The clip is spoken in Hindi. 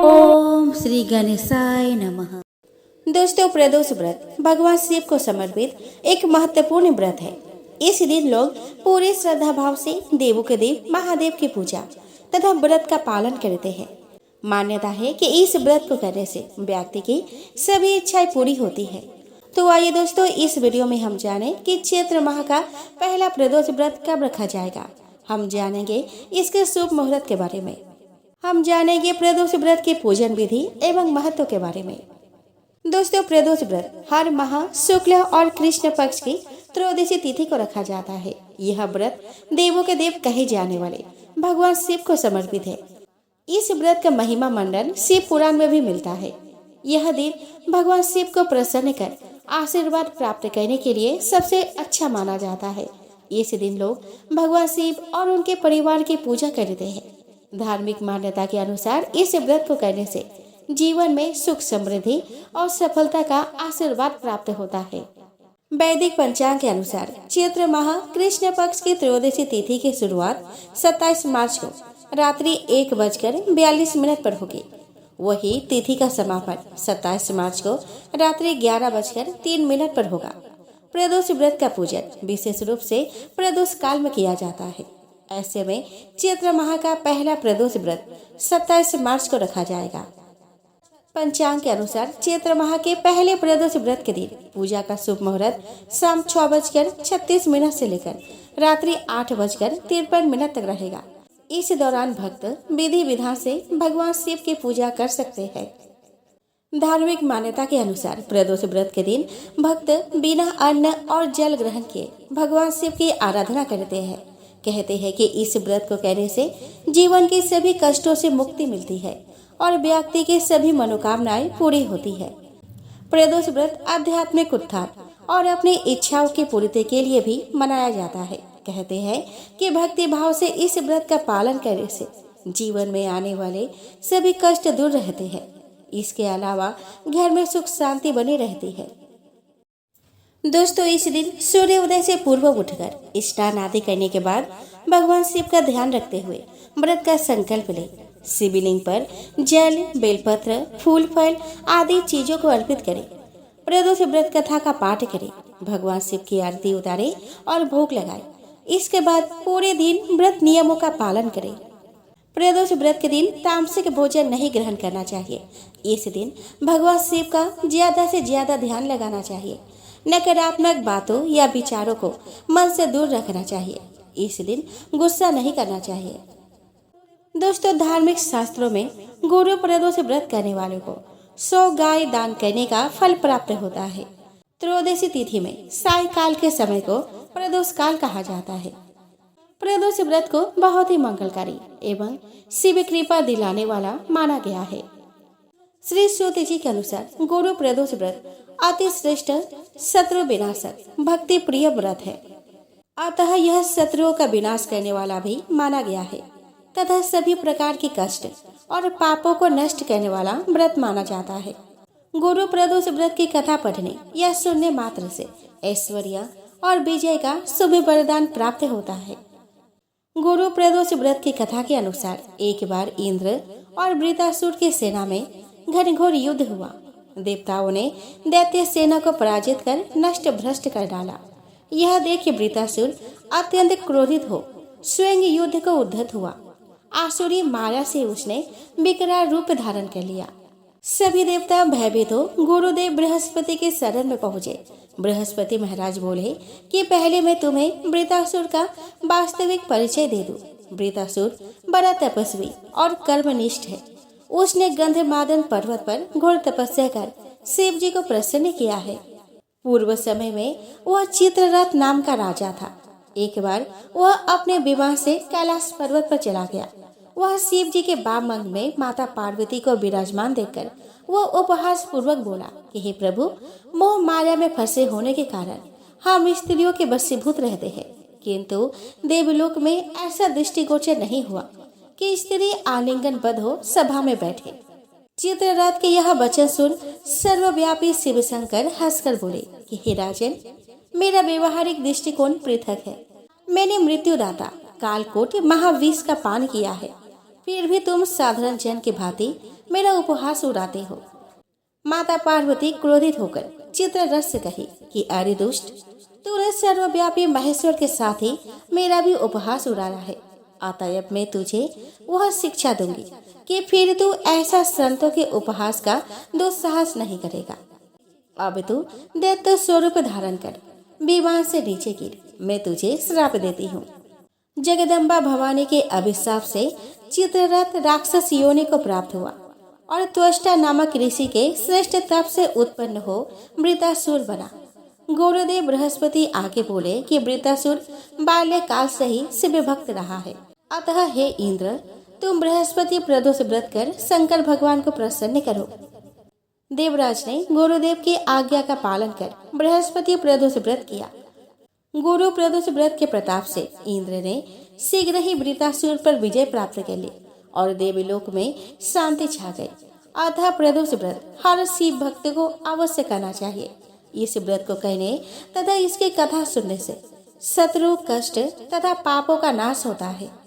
ओम श्री गणेशाय नमः। दोस्तों, प्रदोष व्रत भगवान शिव को समर्पित एक महत्वपूर्ण व्रत है। इस दिन लोग पूरे श्रद्धा भाव से देवों के देव महादेव की पूजा तथा व्रत का पालन करते हैं। मान्यता है कि इस व्रत को करने से व्यक्ति की सभी इच्छाएं पूरी होती है। तो आइए दोस्तों, इस वीडियो में हम जानें कि चैत्र माह का पहला प्रदोष व्रत कब रखा जाएगा। हम जानेंगे इसके शुभ मुहूर्त के बारे में। हम जानेंगे प्रदोष व्रत के पूजन विधि एवं महत्व के बारे में। दोस्तों, प्रदोष व्रत हर माह शुक्ल और कृष्ण पक्ष की त्रयोदशी तिथि को रखा जाता है। यह व्रत देवों के देव कहे जाने वाले भगवान शिव को समर्पित है। इस व्रत का महिमा मंडन शिव पुराण में भी मिलता है। यह दिन भगवान शिव को प्रसन्न कर आशीर्वाद प्राप्त करने के लिए सबसे अच्छा माना जाता है। इस दिन लोग भगवान शिव और उनके परिवार की पूजा करते हैं। धार्मिक मान्यता के अनुसार इस व्रत को करने से जीवन में सुख समृद्धि और सफलता का आशीर्वाद प्राप्त होता है। वैदिक पंचांग के अनुसार चैत्र माह कृष्ण पक्ष की त्रयोदशी तिथि की शुरुआत 27 मार्च को रात्रि 1:42 पर होगी। वही तिथि का समापन 27 मार्च को रात्रि 11:03 पर होगा। प्रदोष व्रत का पूजन विशेष रूप से प्रदोष काल में किया जाता है। ऐसे में चैत्र माह का पहला प्रदोष व्रत 27 मार्च को रखा जाएगा। पंचांग के अनुसार चैत्र माह के पहले प्रदोष व्रत के दिन पूजा का शुभ मुहूर्त शाम 6:36 से लेकर रात्रि 8:53 तक रहेगा। इस दौरान भक्त विधि विधान से भगवान शिव की पूजा कर सकते हैं। धार्मिक मान्यता के अनुसार प्रदोष व्रत के दिन भक्त बिना अन्न और जल ग्रहण किए भगवान शिव की आराधना करते हैं। कहते हैं कि इस व्रत को करने से जीवन के सभी कष्टों से मुक्ति मिलती है और व्यक्ति की सभी मनोकामनाएं पूरी होती है। प्रदोष व्रत आध्यात्मिक उत्थान और अपनी इच्छाओं की पूर्ति के लिए भी मनाया जाता है। कहते हैं कि भक्ति भाव से इस व्रत का पालन करने से जीवन में आने वाले सभी कष्ट दूर रहते हैं। इसके अलावा घर में सुख शांति बनी रहती है। दोस्तों, इस दिन सूर्योदय से पूर्व उठकर स्नान आदि करने के बाद भगवान शिव का ध्यान रखते हुए व्रत का संकल्प लें। शिवलिंग पर जल, बेलपत्र, फूल फल आदि चीजों को अर्पित करें। प्रदोष व्रत कथा का पाठ करें, भगवान शिव की आरती उतारें और भोग लगाएं। इसके बाद पूरे दिन व्रत नियमों का पालन करें। प्रदोष व्रत के दिन तामसिक भोजन नहीं ग्रहण करना चाहिए। इस दिन भगवान शिव का ज्यादा से ज्यादा ध्यान लगाना चाहिए। नकारात्मक बातों या विचारों को मन से दूर रखना चाहिए। इस दिन गुस्सा नहीं करना चाहिए। दोस्तों, धार्मिक शास्त्रों में गुरु प्रदोष व्रत करने वालों को 100 गाय दान करने का फल प्राप्त होता है। त्रयोदशी तिथि में सायंकाल के समय को प्रदोष काल कहा जाता है। प्रदोष व्रत को बहुत ही मंगलकारी एवं शिव कृपा दिलाने वाला माना गया है। श्री सूत जी के अनुसार गुरु प्रदोष व्रत अति श्रेष्ठ शत्रु विनाशक भक्ति प्रिय व्रत है। अतः यह शत्रुओं का विनाश करने वाला भी माना गया है तथा सभी प्रकार के कष्ट और पापों को नष्ट करने वाला व्रत माना जाता है। गुरु प्रदोष व्रत की कथा पढ़ने या सुनने मात्र से ऐश्वर्य और विजय का शुभ वरदान प्राप्त होता है। गुरु प्रदोष व्रत की कथा के अनुसार एक बार इंद्र और वृत्रासुर की सेना में घनघोर युद्ध हुआ। देवताओं ने दैत्य सेना को पराजित कर नष्ट भ्रष्ट कर डाला। यह देख वृत्रासुर अत्यंत क्रोधित हो स्वयं युद्ध को उद्धत हुआ। आसुरी माया से उसने विकराल रूप धारण कर लिया। सभी देवता भयभीत हो गुरुदेव बृहस्पति के शरण में पहुँचे। बृहस्पति महाराज बोले कि पहले मैं तुम्हें वृत्रासुर का वास्तविक परिचय दे दूं। वृत्रासुर बड़ा तपस्वी और कर्मनिष्ठ है। उसने गंधमादन पर्वत पर घोर तपस्या कर शिव जी को प्रसन्न किया है। पूर्व समय में वह चित्ररथ नाम का राजा था। एक बार वह अपने विवाह से कैलाश पर्वत पर चला गया। वह शिव जी के वाम अंग में माता पार्वती को विराजमान देखकर वह उपहास पूर्वक बोला कि हे प्रभु, मोह माया में फंसे होने के कारण हम स्त्रियों के वशीभूत रहते हैं, किंतु देवलोक में ऐसा दृष्टिगोचर नहीं हुआ कि स्त्री आलिंगनबद्ध हो सभा में बैठे। चित्ररथ के यह वचन सुन सर्वव्यापी शिव शंकर हंसकर बोले कि हे राजन, मेरा व्यवहारिक दृष्टिकोण पृथक है। मैंने मृत्युदाता कालकोट महाविष का पान किया है, फिर भी तुम साधारण जन की भांति मेरा उपहास उड़ाते हो। माता पार्वती क्रोधित होकर चित्ररथ से कही कि अरे दुष्ट, तूने सर्वव्यापी महेश्वर के साथ ही मेरा भी उपहास उड़ाया है। अतएव मैं तुझे वह शिक्षा दूंगी कि फिर तू ऐसा संतों के उपहास का दुस्साहस नहीं करेगा। अब तू दैत्य स्वरूप धारण कर विमान से नीचे गिर। मैं तुझे श्राप देती हूँ। जगदम्बा भवानी के अभिशाप से चित्ररथ राक्षस योनि को प्राप्त हुआ और त्वष्टा नामक ऋषि के श्रेष्ठ तप से उत्पन्न हो वृतासुर बना। गुरुदेव बृहस्पति आगे बोले कि वृतासुर बाल्यकाल से ही शिव भक्त रहा है। अतः हे इंद्र, तुम बृहस्पति प्रदोष व्रत कर शंकर भगवान को प्रसन्न करो। देवराज ने गुरुदेव की आज्ञा का पालन कर बृहस्पति प्रदोष व्रत किया। गुरु प्रदोष व्रत के प्रताप से इंद्र ने शीघ्र ही वृतासुर पर विजय प्राप्त कर ली और देवलोक में शांति छा गई। अतः प्रदोष व्रत हर शिव भक्त को अवश्य करना चाहिए। इस व्रत को कहने तथा इसकी कथा सुनने से शत्रु, कष्ट तथा पापों का नाश होता है।